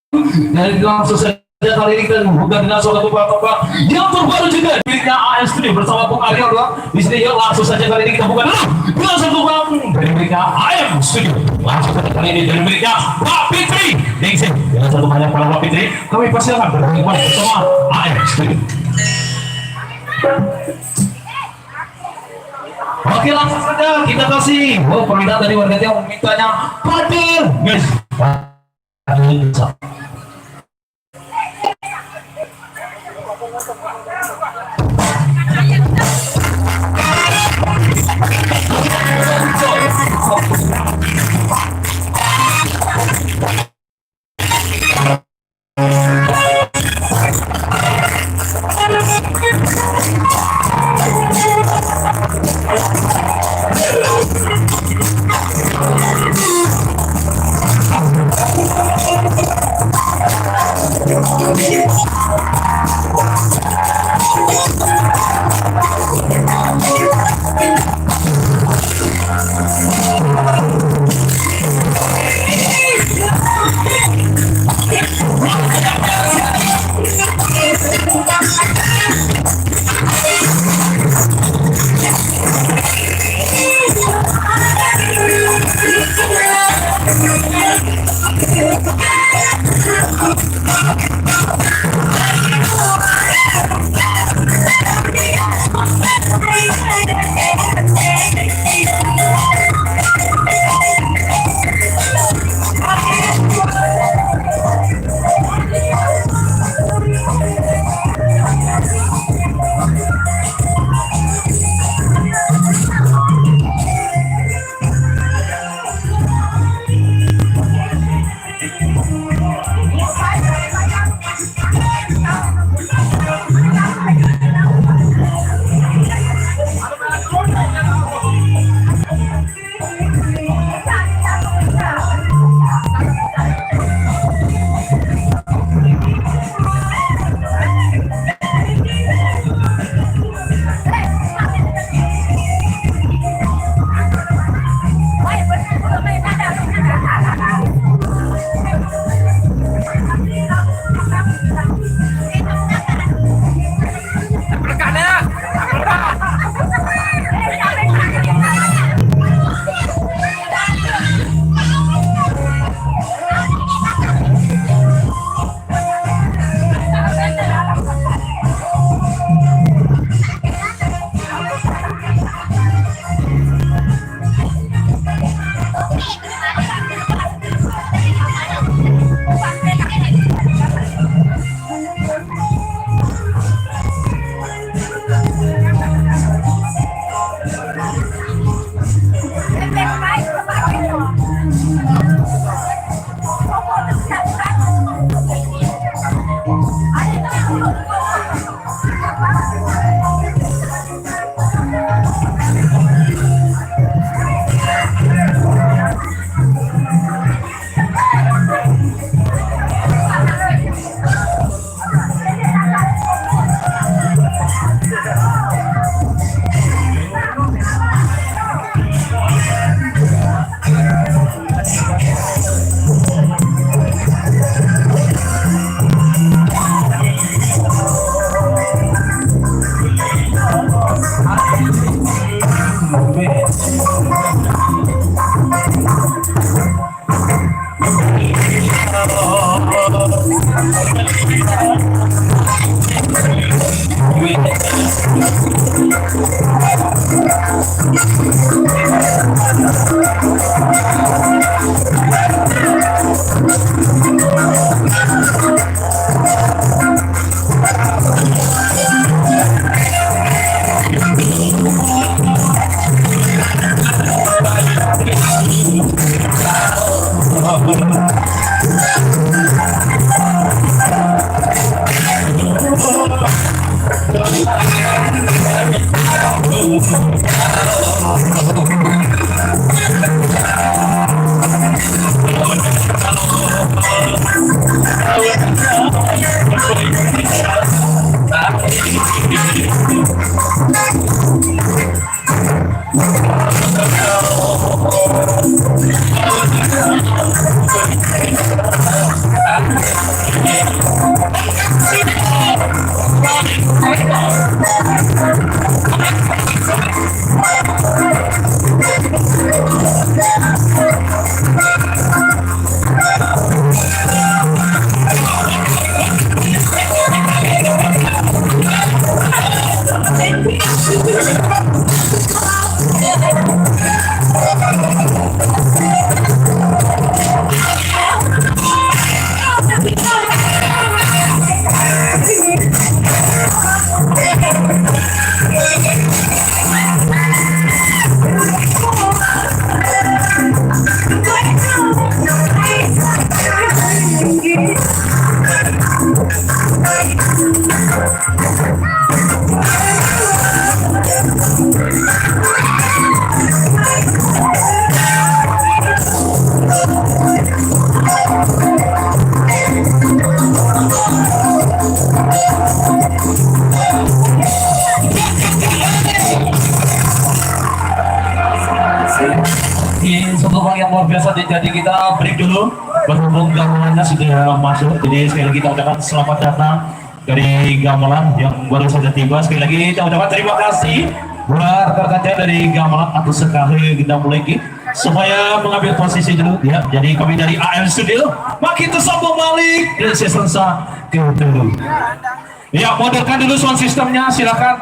Dan langsung saja kali ini kita bukan dengan suatu bapak yang terbaru juga miliknya AS Studio bersama Bung Aryo di sini. Yuk langsung saja kali ini kita buka dulu dengan satu bang dari miliknya AM Studio. Langsung saja kali ini dari miliknya Pak Fitri. Dengan satu banyak para Pak Fitri, kami persilakan berhubungan bersama AM Studio. Oke, langsung saja kita kasih permintaan dari warga yang memintanya Fadil. Yes. satu hal yang luar biasa. Jadi kita break dulu, berhubung gamelannya sudah masuk. Jadi sekali lagi kita ucapkan selamat datang dari gamelan yang baru saja tiba. Sekali lagi kita ucapkan terima kasih buat rekan-rekan dari gamelan. Atau sekali kita mulai supaya mengambil posisi dulu ya. Jadi kami dari AM Studio makin tersambung balik dan season ke dulu. Ya, modalkan dulu sound sistemnya, silakan.